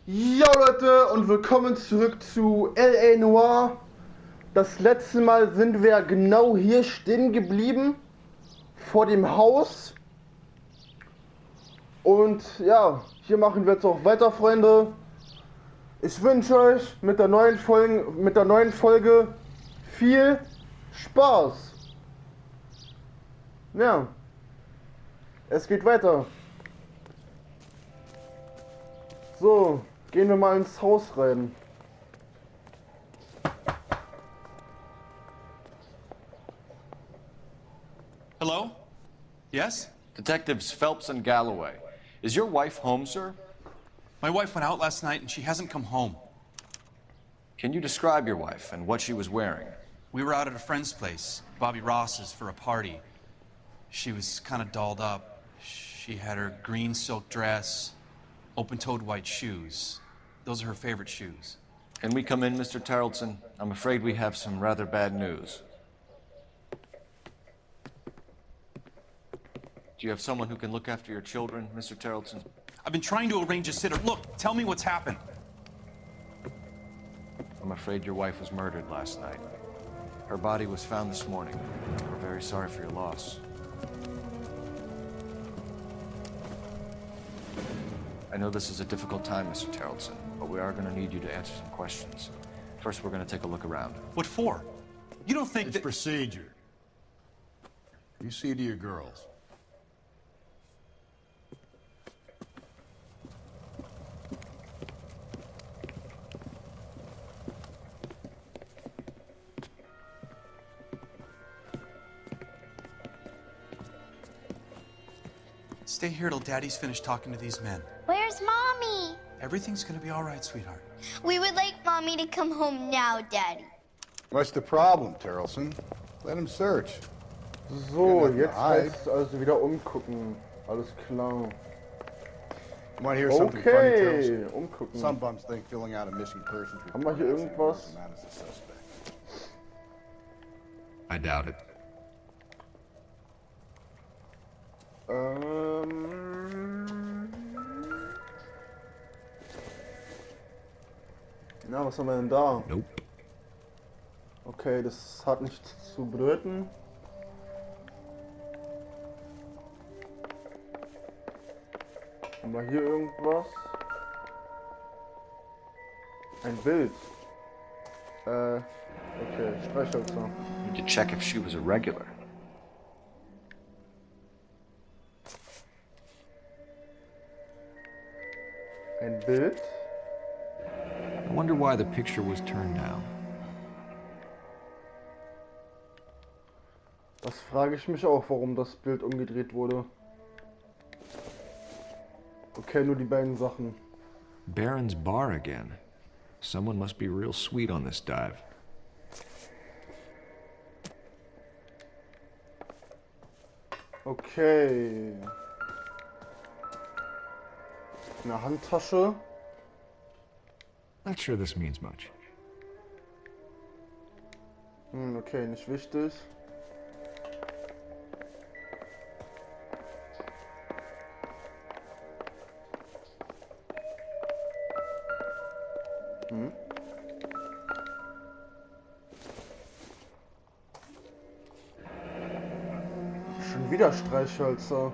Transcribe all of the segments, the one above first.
Jo Leute und willkommen zurück zu LA Noire. Das letzte Mal sind wir genau hier stehen geblieben, vor dem Haus. Und ja, hier machen wir jetzt auch weiter, Freunde. Ich wünsche euch mit der neuen Folge viel Spaß. Ja, es geht weiter. So, gehen wir mal ins Haus rein. Hello? Yes? Detectives Phelps and Galloway. Is your wife home, sir? My wife went out last night and she hasn't come home. Can you describe your wife and what she was wearing? We were out at a friend's place, Bobby Ross's, for a party. She was kind of dolled up. She had her green silk dress, open-toed white shoes. Those are her favorite shoes. Can we come in, Mr. Tarleton? I'm afraid we have some rather bad news. Do you have someone who can look after your children, Mr. Tarleton? I've been trying to arrange a sitter. Look, tell me what's happened. I'm afraid your wife was murdered last night. Her body was found this morning. We're very sorry for your loss. I know this is a difficult time, Mr. Tarleton, but we are going to need you to answer some questions. First, we're going to take a look around. What for? You don't think It's that... procedure. You see to your girls. Stay here till Daddy's finished talking to these men. Where's Mommy? Everything's gonna be all right, sweetheart. We would like Mommy to come home now, Daddy. What's the problem, Tarleton? Let him search. So, Ja, jetzt hi. heißt es also wieder umgucken. Alles klar. Want to hear something funny, Okay, Tarleton? umgucken. Some bums think filling out a missing persons Haben wir hier report irgendwas? is not as a suspect. I doubt it. Na, was haben wir denn da? Nope. Okay, das hat nichts zu bedeuten. Haben wir hier irgendwas? Ein Bild. Okay, Streichhölzer. Need to check if she was a regular. Ein Bild. I wonder why the picture was turned down. Das frage ich mich auch, warum das Bild umgedreht wurde. Okay, nur die beiden Sachen. Baron's bar again. Someone must be real sweet on this dive. Okay. Eine Handtasche. Not sure this means much. Okay, nicht wichtig. Schon wieder Streichhölzer.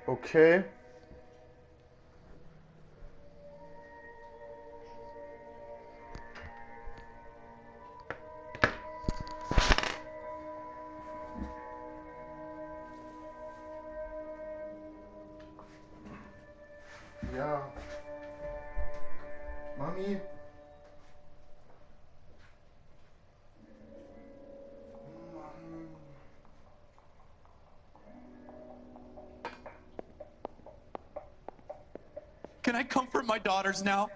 Okay. Ja. Mami. Can I comfort my daughters now?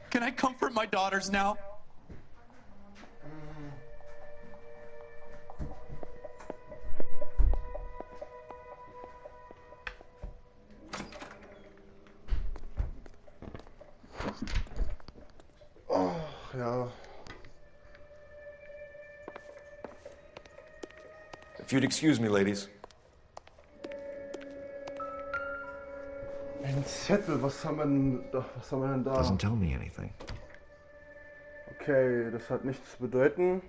Can Can I comfort my daughters now? Oh, ja. If you'd excuse me, ladies. Ein Zettel, was haben wir denn da? Doesn't tell me anything. Okay, das hat nichts zu bedeuten.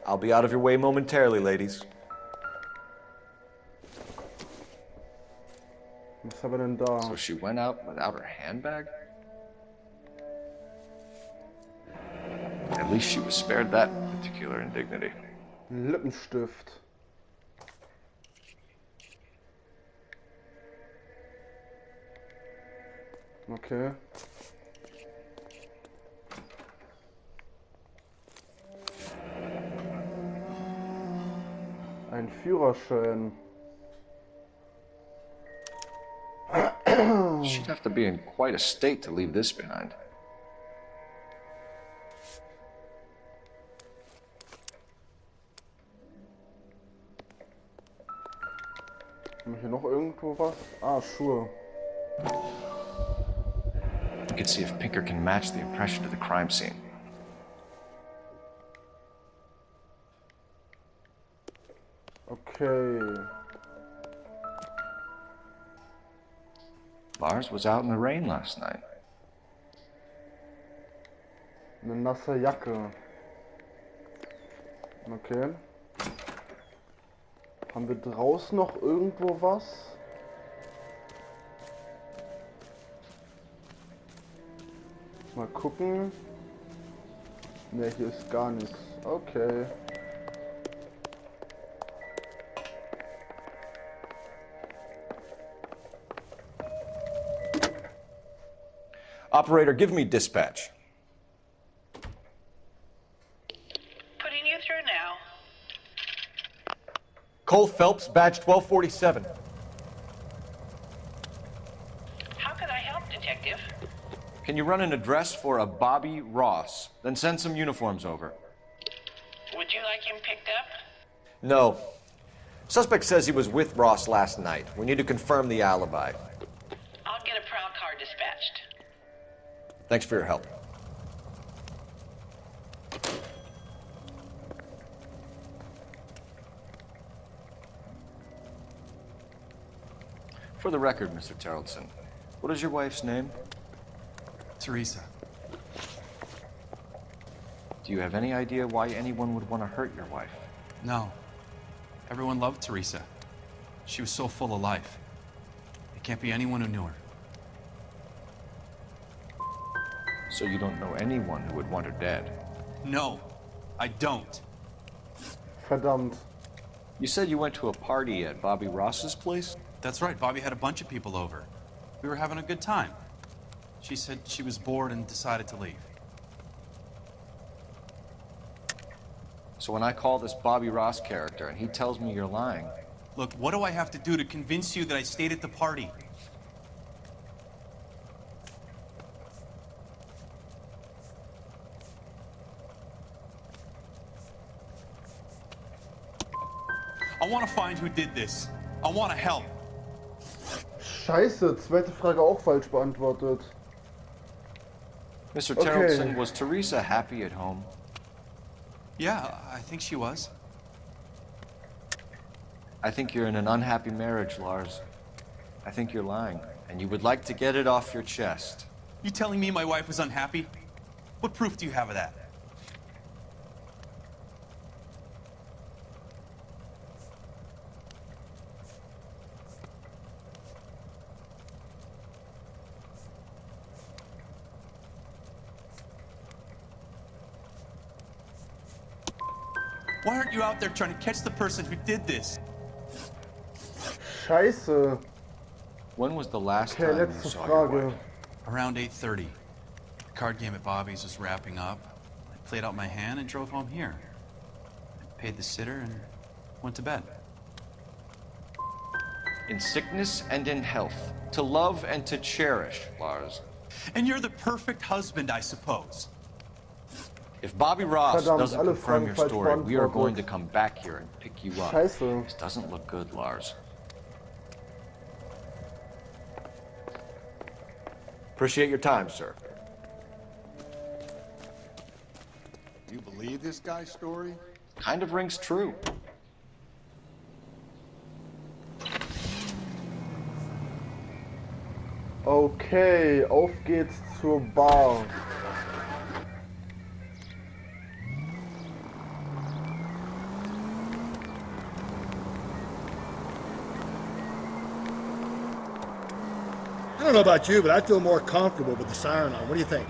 I'll be out of your way momentarily, ladies. Was haben wir denn da? So she went out without her handbag? At least she was spared that particular indignity. Lippenstift. Okay. Ein Führerschein. She'd have to be in quite a state to leave this behind. Haben wir hier noch irgendwo was? Ah, Schuhe. You can see if Pinker can match the impression to the crime scene. Okay. Lars was out in the rain last night. Eine nasse Jacke. Okay. Haben wir draußen noch irgendwo was? Mal gucken. Ne, hier ist gar nichts. Okay. Operator, give me dispatch. Putting you through now. Cole Phelps, badge 1247. How can I help, Detective? Can you run an address for a Bobby Ross? Then send some uniforms over. Would you like him picked up? No. Suspect says he was with Ross last night. We need to confirm the alibi. I'll get a prowl car dispatched. Thanks for your help. For the record, Mr. Tarleton, what is your wife's name? Teresa. Do you have any idea why anyone would want to hurt your wife? No. Everyone loved Teresa. She was so full of life. It can't be anyone who knew her. So you don't know anyone who would want her dead? No, I don't. Verdammt. You said you went to a party at Bobby Ross's place? That's right, Bobby had a bunch of people over. We were having a good time. She said she was bored and decided to leave. So when I call this Bobby Ross character and he tells me you're lying... Look, what do I have to do to convince you that I stayed at the party? I want to find who did this. I want to help. Scheiße, zweite Frage auch falsch beantwortet. Mr. Okay. Tarleton, was Teresa happy at home? Yeah, I think she was. I think you're in an unhappy marriage, Lars. I think you're lying, and you would like to get it off your chest. You telling me my wife was unhappy? What proof do you have of that? Why aren't you out there trying to catch the person who did this? Scheiße. When was the last Okay, time you letzte saw your Frage. wife? Around 8:30. The card game at Bobby's was wrapping up. I played out my hand and drove home here. I paid the sitter and went to bed. in sickness and in health, to love and to cherish, Lars. And you're the perfect husband, I suppose. If Bobby Ross Verdammt, doesn't alle confirm Fragen your falsch story, we are beantwortet. going to come back here and pick you up. Scheiße. This doesn't look good, Lars. Appreciate your time, sir. You believe this guy's story? Kind of rings true. Okay, auf geht's zur Bar. I don't know about you, but I feel more comfortable with the siren on. What do you think?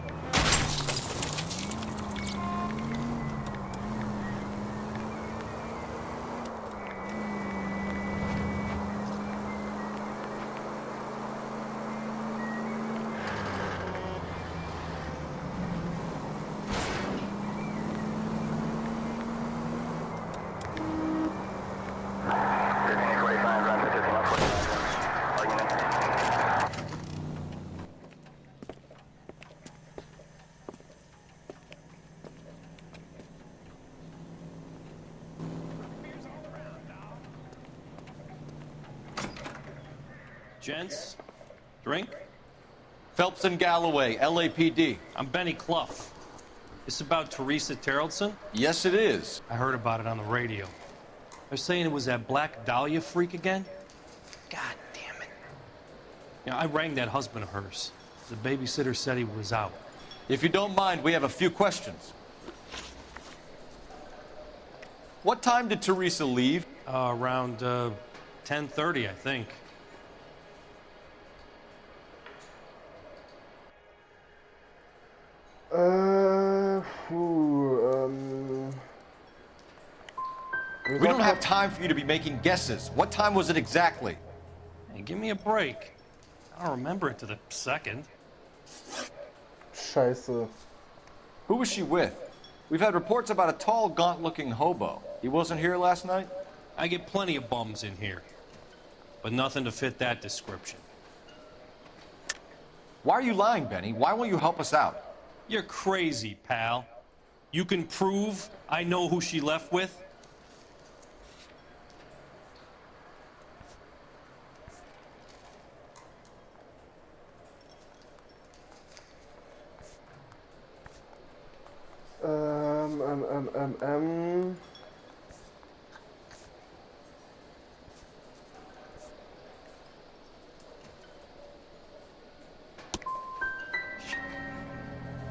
Gents, drink? Phelps and Galloway, LAPD. I'm Benny Clough. This about Teresa Terrellson? Yes, it is. I heard about it on the radio. They're saying it was that Black Dahlia freak again? God damn it. You know, I rang that husband of hers. The babysitter said he was out. If you don't mind, we have a few questions. What time did Teresa leave? Around 10:30, I think. We don't have time for you to be making guesses. What time was it exactly? Hey, give me a break. I don't remember it to the second. Scheiße. Who was she with? We've had reports about a tall, gaunt-looking hobo. He wasn't here last night? I get plenty of bums in here, but nothing to fit that description. Why are you lying, Benny? Why won't you help us out? You're crazy, pal. You can prove I know who she left with?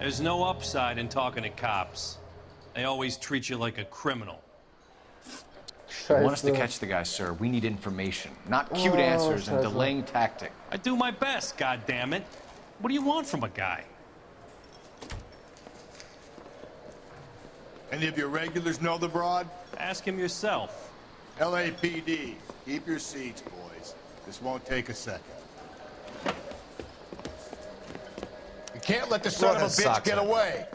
There's no upside in talking to cops. They always treat you like a criminal. You want us to catch the guy, sir. We need information, not cute answers and delaying tactic. I do my best, goddammit. What do you want from a guy? Any of your regulars know the broad? Ask him yourself. LAPD, keep your seats, boys. This won't take a second. You can't let the son of a bitch get away.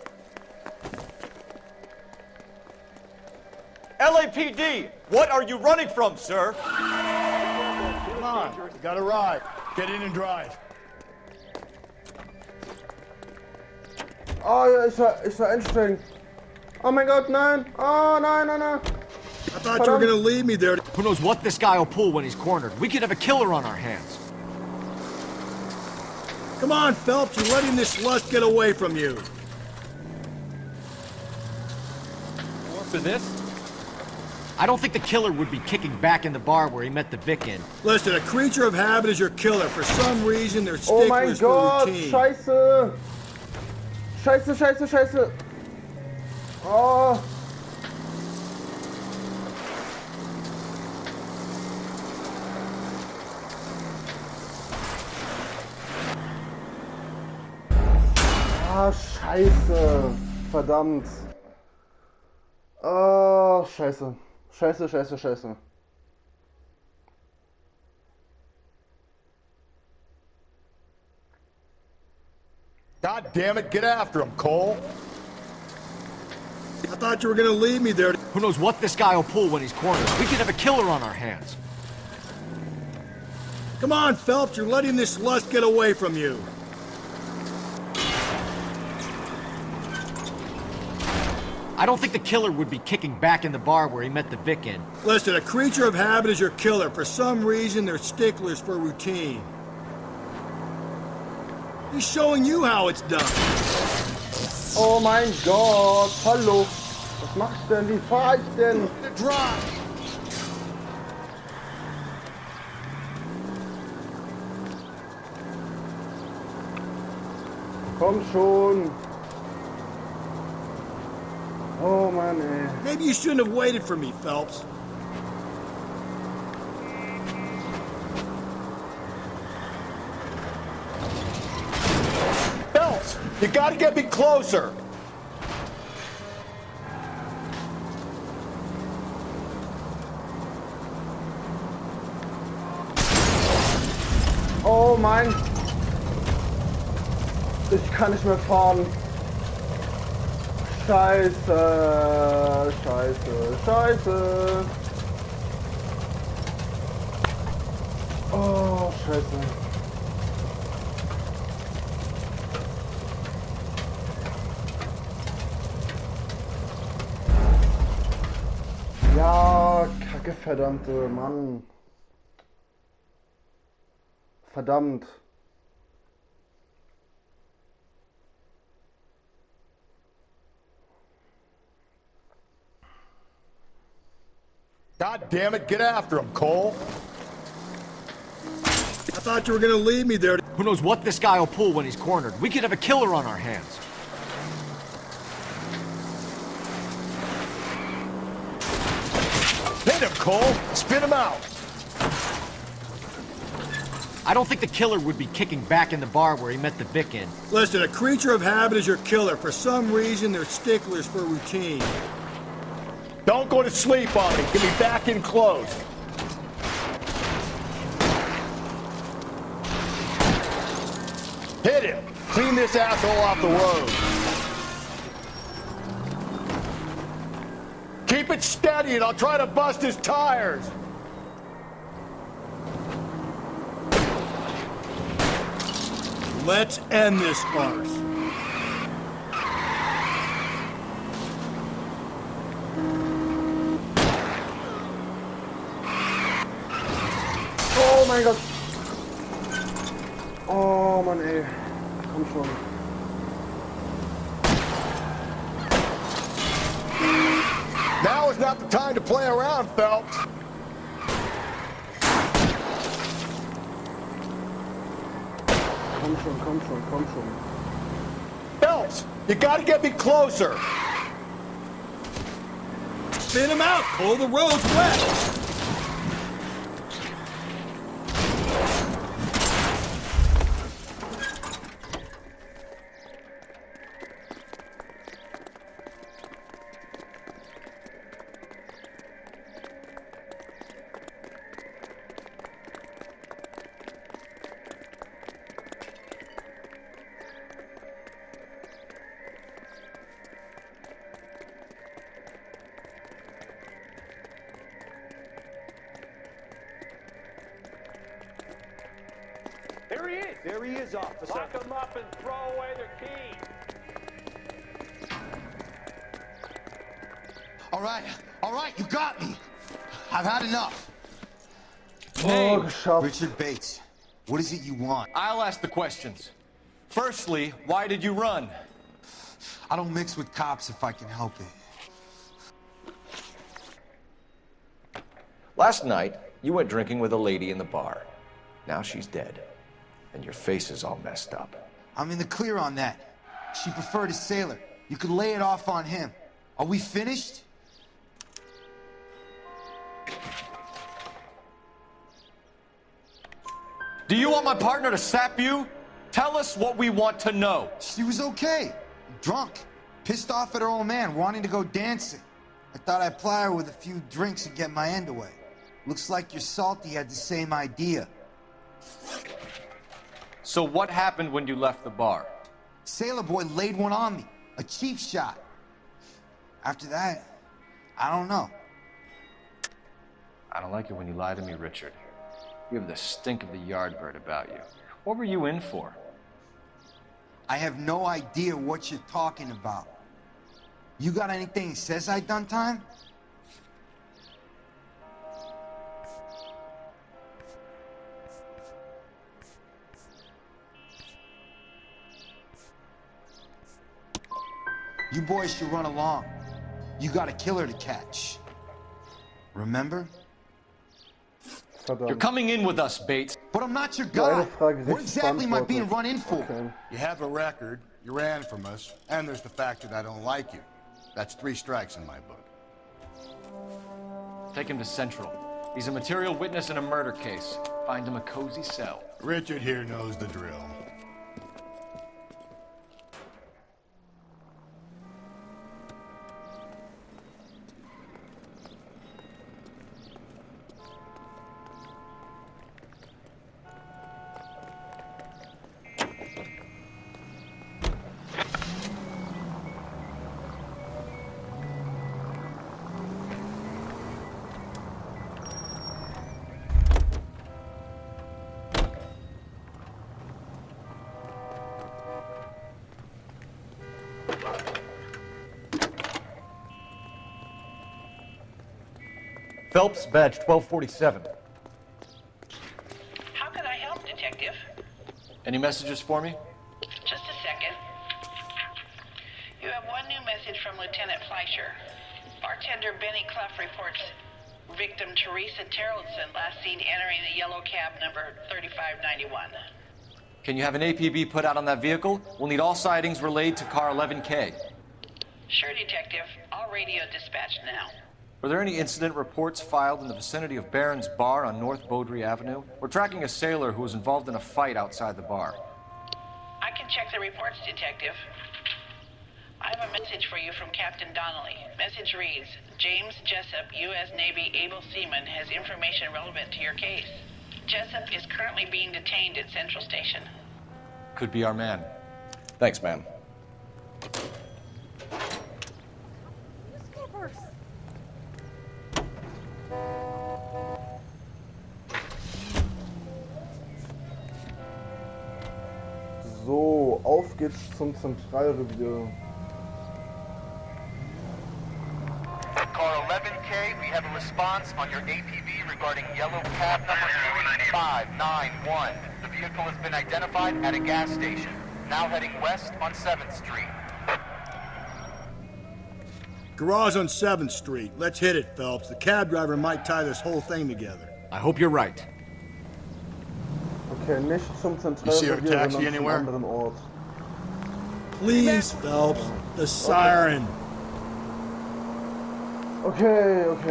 LAPD, what are you running from, sir? Come on, you got a ride. Get in and drive. Oh ja, ich war einsteigen. Oh mein Gott, nein! Oh nein, nein, nein! I thought you were gonna leave me there. Who knows what this guy will pull when he's cornered? We could have a killer on our hands. Come on, Phelps, you're letting this lust get away from you. More for this? I don't think the killer would be kicking back in the bar where he met the Vic in. Listen, a creature of habit is your killer. For some reason, they're Oh mein sticklers for Gott, routine. Scheiße! Scheiße, Scheiße, Scheiße! Oh! Ah, Scheiße! Verdammt! Oh, Scheiße. Scheiße, Scheiße, Scheiße. God damn it, get after him, Cole. I thought you were gonna leave me there. Who knows what this guy will pull when he's cornered? We could have a killer on our hands. Come on, Phelps, you're letting this lust get away from you. I don't think the killer would be kicking back in the bar where he met the Vic in. Listen, a creature of habit is your killer. For some reason, they're sticklers for routine. He's showing you how it's done. Oh mein Gott, hallo. Was machst du denn? Wie fahr ich denn? Komm schon. Oh Mann, ey. Maybe you shouldn't have waited for me, Phelps. Phelps, you gotta get me closer. Oh mein. Ich kann nicht mehr fahren. Scheiße, scheiße, scheiße. Oh, scheiße. Ja, Kacke, verdammte Mann. Verdammt. God damn it, get after him, Cole. I thought you were gonna leave me there. Who knows what this guy will pull when he's cornered? We could have a killer on our hands. Hit him, Cole. Spit him out. I don't think the killer would be kicking back in the bar where he met the Vic in. Listen, a creature of habit is your killer. For some reason, they're sticklers for routine. Don't go to sleep on me. Get me back in close. Hit him. Clean this asshole off the road. Keep it steady and I'll try to bust his tires. Let's end this farce. Oh mein Gott. Oh Mann, ey. Komm schon. Now is not the time to play around, Phelps. Komm schon, komm schon, komm schon. Phelps, you gotta get me closer. Spin him out, Cole. The road's wet. There he is, officer. Lock him up and throw away their key. All right, you got me. I've had enough. Oh, geschafft. Richard Bates, what is it you want? I'll ask the questions. Firstly, why did you run? I don't mix with cops if I can help it. Last night, you went drinking with a lady in the bar. Now she's dead. And your face is all messed up. I'm in the clear on that. She preferred a sailor. You could lay it off on him. Are we finished? Do you want my partner to sap you? Tell us what we want to know. She was okay. Drunk. Pissed off at her old man, wanting to go dancing. I thought I'd ply her with a few drinks and get my end away. Looks like your Salty had the same idea. So what happened when you left the bar? Sailor boy laid one on me. A cheap shot. After that, I don't know. I don't like it when you lie to me, Richard. You have the stink of the Yardbird about you. What were you in for? I have no idea what you're talking about. You got anything that says I done time? You boys should run along. You got a killer to catch. Remember? You're coming in with us, Bates. But I'm not your guy. What exactly am I being run in for? Okay. You have a record, you ran from us, and there's the fact that I don't like you. That's 3 strikes in my book. Take him to Central. He's a material witness in a murder case. Find him a cozy cell. Richard here knows the drill. Phelps, badge 1247. How can I help, Detective? Any messages for me? Just a second. You have one new message from Lieutenant Fleischer. Bartender Benny Clough reports victim Teresa Terrellson last seen entering the yellow cab number 3591. Can you have an APB put out on that vehicle? We'll need all sightings relayed to car 11K. Sure, Detective. All radio dispatched now. Were there any incident reports filed in the vicinity of Barron's Bar on North Beaudry Avenue? We're tracking a sailor who was involved in a fight outside the bar. I can check the reports, Detective. I have a message for you from Captain Donnelly. Message reads, James Jessup, U.S. Navy able seaman, has information relevant to your case. Jessup is currently being detained at Central Station. Could be our man. Thanks, ma'am. So, auf geht's zum Zentralrevier. Car 11K, we have a response on your APB regarding yellow cab number 3591. The vehicle has been identified at a gas station, now heading west on 7th Street. Garage on 7th Street. Let's hit it, Phelps. The cab driver might tie this whole thing together. I hope you're right. Okay, nicht zum You see our Zentralrevier, taxi sondern zum anywhere? anderen Ort. Please, Phelps. The siren. Okay, auf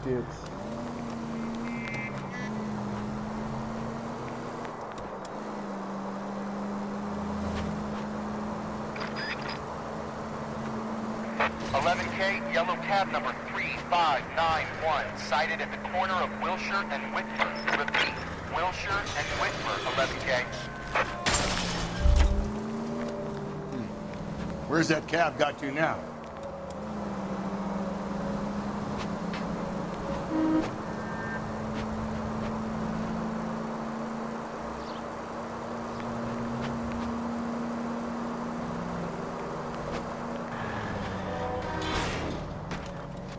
geht's. Yellow cab number 3591, sighted at the corner of Wilshire and Whitmer. Repeat, Wilshire and Whitmer, 11K. Where's that cab got to now?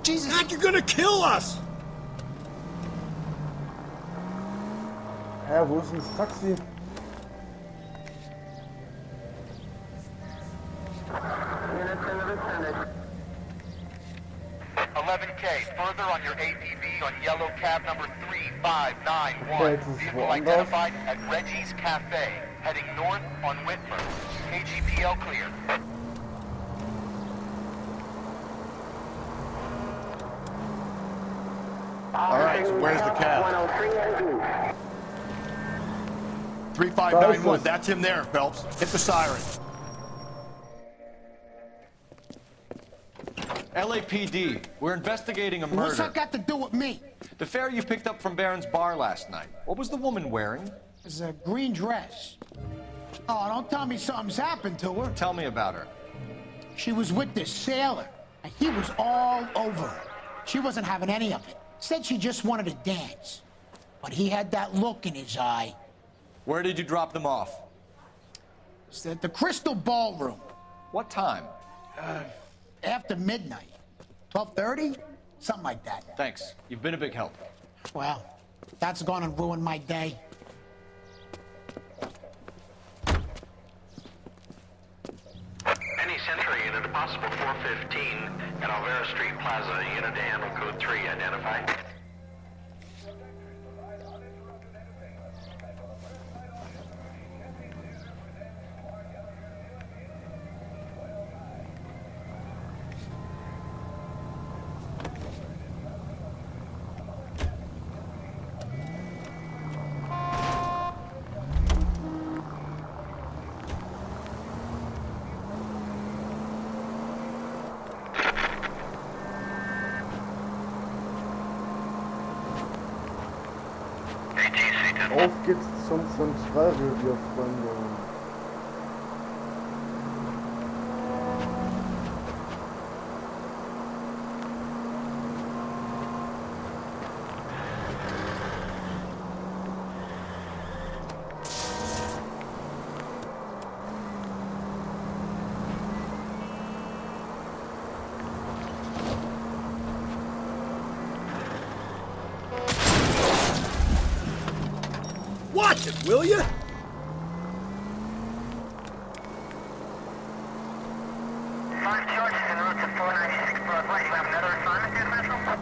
Jesus! You're gonna kill us! Hä, wo ist denn das Taxi? Further on your APB on yellow cab number 3591. Okay, Vehicle identified at Reggie's Cafe, heading north on Whitmer. KGPL clear. All right, so where's the cab? 3591, that's him there, Phelps. Hit the siren. LAPD, we're investigating a murder. What's that got to do with me? The fare you picked up from Barron's Bar last night. What was the woman wearing? It's a green dress. Oh, don't tell me something's happened to her. Tell me about her. She was with this sailor, and he was all over her. She wasn't having any of it. Said she just wanted to dance. but he had that look in his eye. Where did you drop them off? It's at the Crystal Ballroom. What time? After midnight. 12:30? Something like that. Thanks. You've been a big help. Well, that's gonna ruin my day. Any Century unit, a possible 415 at Alvera Street Plaza, unit to handle code 3, identify. Auf geht's zum Zentralrevier, Freunde. Watch it, will you? Five charges en route to 496 Broadway. You have another assignment there, Central?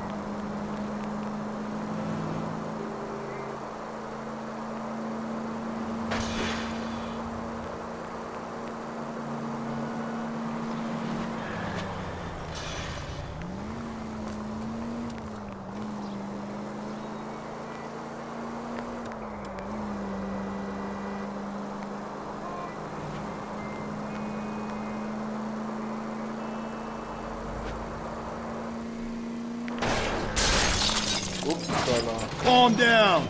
Calm down.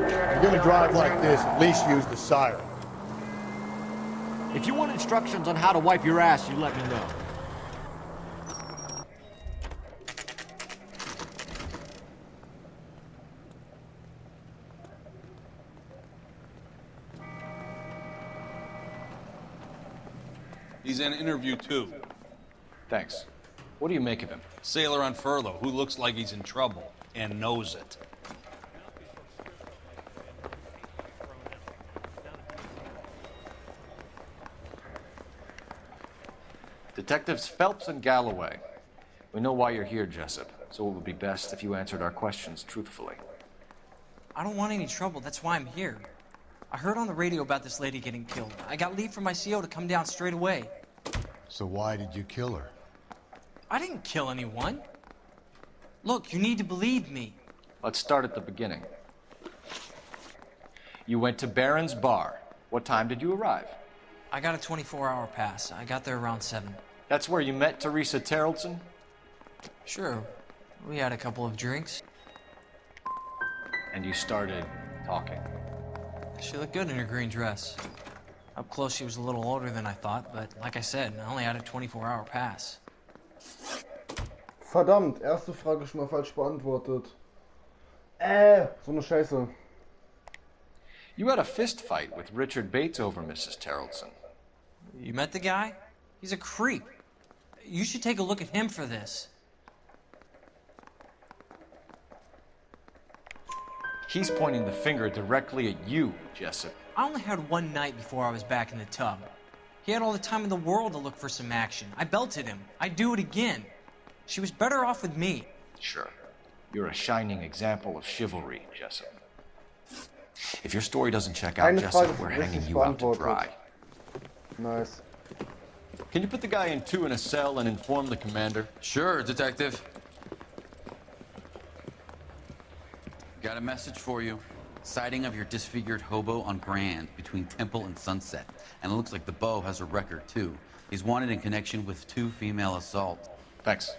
If you're gonna drive like this, at least use the siren. If you want instructions on how to wipe your ass, you let me know. He's in interview 2. Thanks. What do you make of him? Sailor on furlough who looks like he's in trouble and knows it. Detectives Phelps and Galloway. We know why you're here, Jessup, so it would be best if you answered our questions truthfully. I don't want any trouble, that's why I'm here. I heard on the radio about this lady getting killed. I got leave from my CO to come down straight away. So why did you kill her? I didn't kill anyone. Look, you need to believe me. Let's start at the beginning. You went to Barron's Bar. What time did you arrive? I got a 24-hour pass. I got there around 7. That's where you met Teresa Terrelson? Sure. We had a couple of drinks. And you started talking. She looked good in her green dress. Up close, she was a little older than I thought, but like I said, I only had a 24-hour pass. Verdammt, erste Frage schon mal falsch beantwortet. So eine Scheiße. You had a fist fight with Richard Bates over Mrs. Terrelson. You met the guy? He's a creep. You should take a look at him for this. He's pointing the finger directly at you, Jessup. I only had one night before I was back in the tub. He had all the time in the world to look for some action. I belted him. I'd do it again. She was better off with me. Sure. You're a shining example of chivalry, Jessup. If your story doesn't check out, Jessup, we're hanging you out to dry. Nice. Can you put the guy in 2 in a cell and inform the commander? Sure, Detective. Got a message for you. Sighting of your disfigured hobo on Grand between Temple and Sunset. And it looks like the Beau has a record, too. He's wanted in connection with 2 female assaults. Thanks.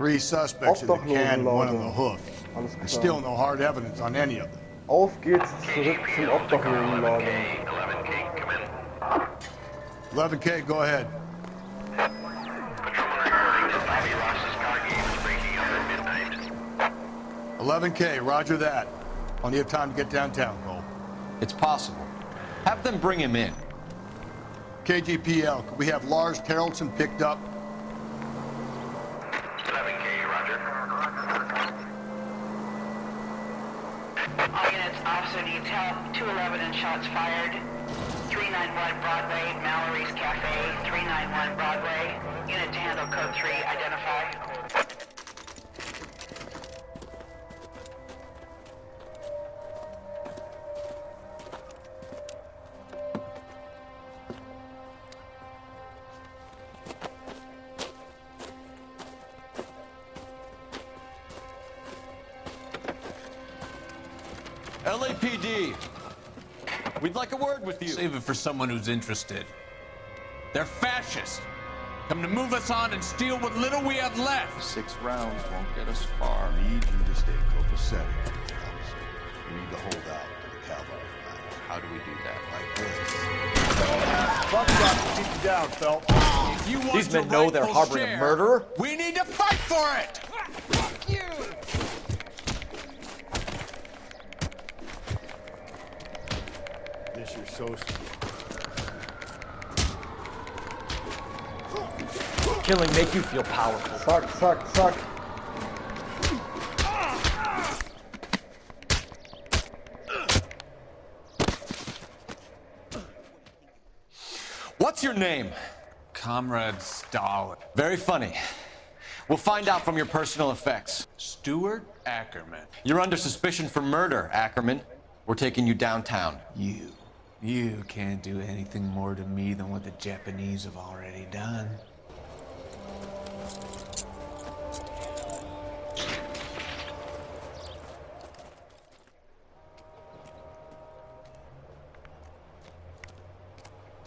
3 suspects in the can and 1 on the hook. And still no hard evidence on any of them. Auf geht's zurück zum Obdachlosenlager. 11K, go ahead. 11K, roger that. Plenty of time to get downtown, Cole. It's possible. Have them bring him in. KGPL, could we have Lars Terrelson picked up? 11K, roger. All units, officer detail, 211 and shots fired. 391 Broadway, Mallory's Cafe, 391 Broadway. Unit to handle code 3, identify. LAPD, we'd like a word with you. Save it for someone who's interested. They're fascists. Come to move us on and steal what little we have left. 6 rounds won't get us far. I need you to stay copacetic. You need to hold out to the cavalry. How do we do that? Like this. Fuck up, keep you down, Phelps. If you want These men know they're harboring a murderer? We need to fight for it! Fuck you! This is so... Killing make you feel powerful. Zack, zack, zack. What's your name? Comrade Stalin. Very funny. We'll find out from your personal effects. Stuart Ackerman. You're under suspicion for murder, Ackerman. We're taking you downtown. You can't do anything more to me than what the Japanese have already done.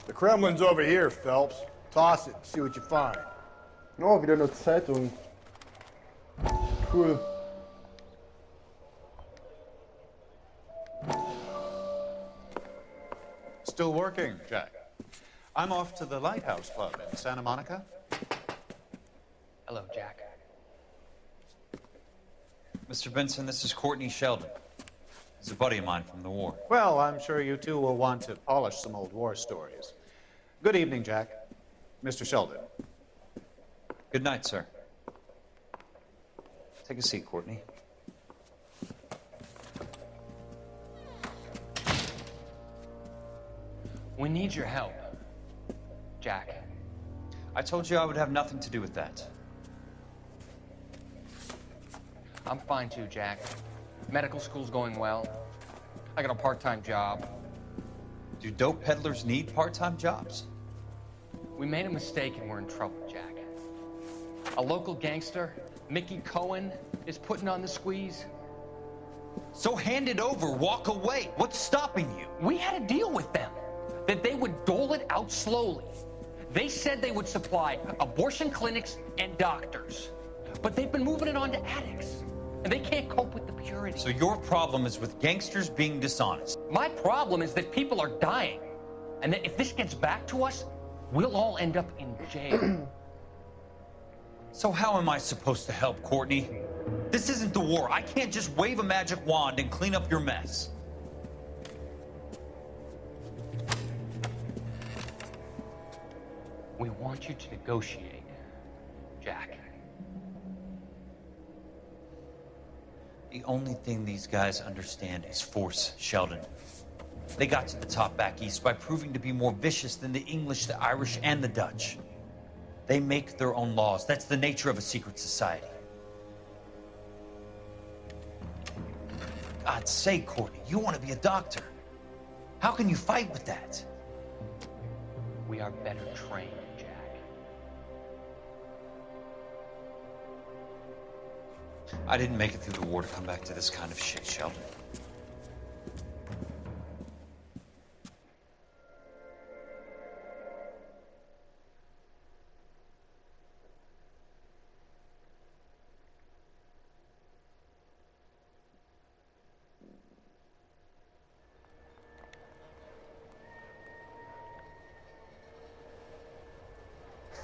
The Kremlin's over here, Phelps. Toss it and see what you find. Oh, wieder eine Zeitung. Cool. Still working, Jack. I'm off to the Lighthouse Club in Santa Monica. Hello, Jack. Mr. Benson, this is Courtney Sheldon. He's a buddy of mine from the war. Well, I'm sure you two will want to polish some old war stories. Good evening, Jack. Mr. Sheldon. Good night, sir. Take a seat, Courtney. We need your help, Jack. I told you I would have nothing to do with that. I'm fine too, Jack. Medical school's going well. I got a part-time job. Do dope peddlers need part-time jobs? We made a mistake and we're in trouble, Jack. A local gangster, Mickey Cohen, is putting on the squeeze. So hand it over, walk away. What's stopping you? We had a deal with them, that they would dole it out slowly. They said they would supply abortion clinics and doctors, but they've been moving it on to addicts, and they can't cope with the purity. So your problem is with gangsters being dishonest? My problem is that people are dying, and that if this gets back to us, we'll all end up in jail. So how am I supposed to help, Courtney? This isn't the war. I can't just wave a magic wand and clean up your mess. We want you to negotiate, Jack. The only thing these guys understand is force, Sheldon. They got to the top back east by proving to be more vicious than the English, the Irish, and the Dutch. They make their own laws. That's the nature of a secret society. God's sake, Courtney, you want to be a doctor. How can you fight with that? We are better trained, Jack. I didn't make it through the war to come back to this kind of shit, Sheldon.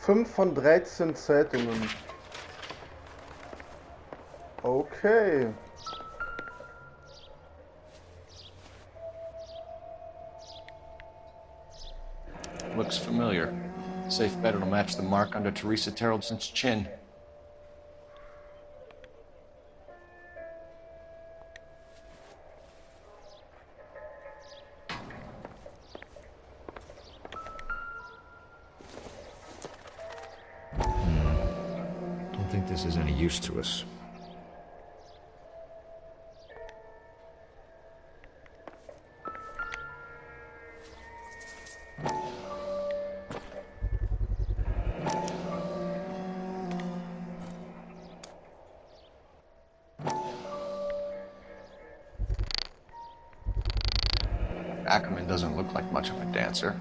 5 von 13 Zeitungen. Okay. Looks familiar. Safe bet it'll match the mark under Teresa Terrelson's chin. Don't think this is any use to us. Ackerman doesn't look like much of a dancer.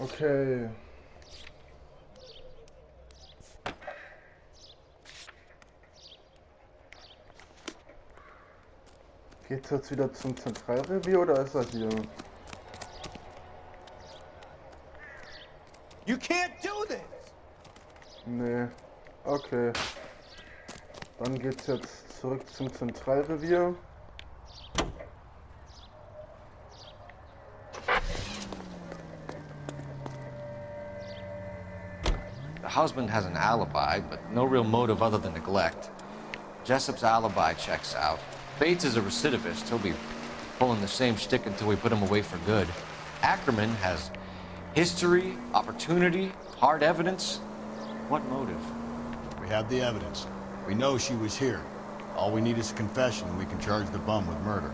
Okay. Geht's jetzt wieder zum Zentralrevier oder ist er hier? You can't do this! Nee. Okay. Dann geht's jetzt zurück zum Zentralrevier. The husband has an alibi, but no real motive other than neglect. Jessup's alibi checks out. Bates is a recidivist. He'll be pulling the same stick until we put him away for good. Ackerman has history, opportunity, hard evidence. What motive? We have the evidence. We know she was here. All we need is a confession, and we can charge the bum with murder.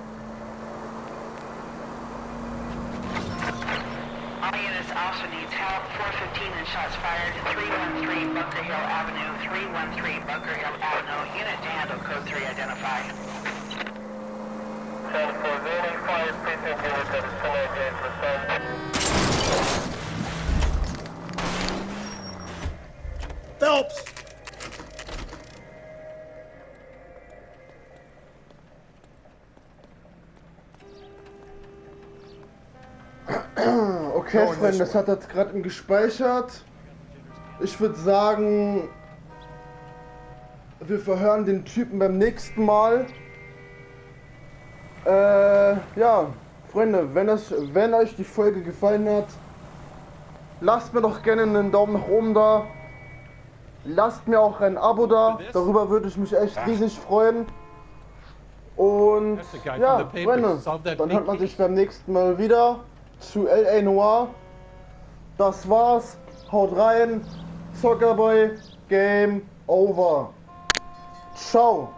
All units also needs help. 415 and shots fired. 313 Bunker Hill Avenue. 313 Bunker Hill Avenue. Unit to handle code 3 identified. Phelps! Okay, Freunde, das hat jetzt gerade gespeichert. Ich würde sagen, wir verhören den Typen beim nächsten Mal. Ja, Freunde, wenn euch die Folge gefallen hat, lasst mir doch gerne einen Daumen nach oben da. Lasst mir auch ein Abo da, darüber würde ich mich echt riesig freuen. Und ja, Freunde, dann hört man sich beim nächsten Mal wieder zu LA Noire. Das war's, haut rein, Zockerboy, Game Over. Ciao.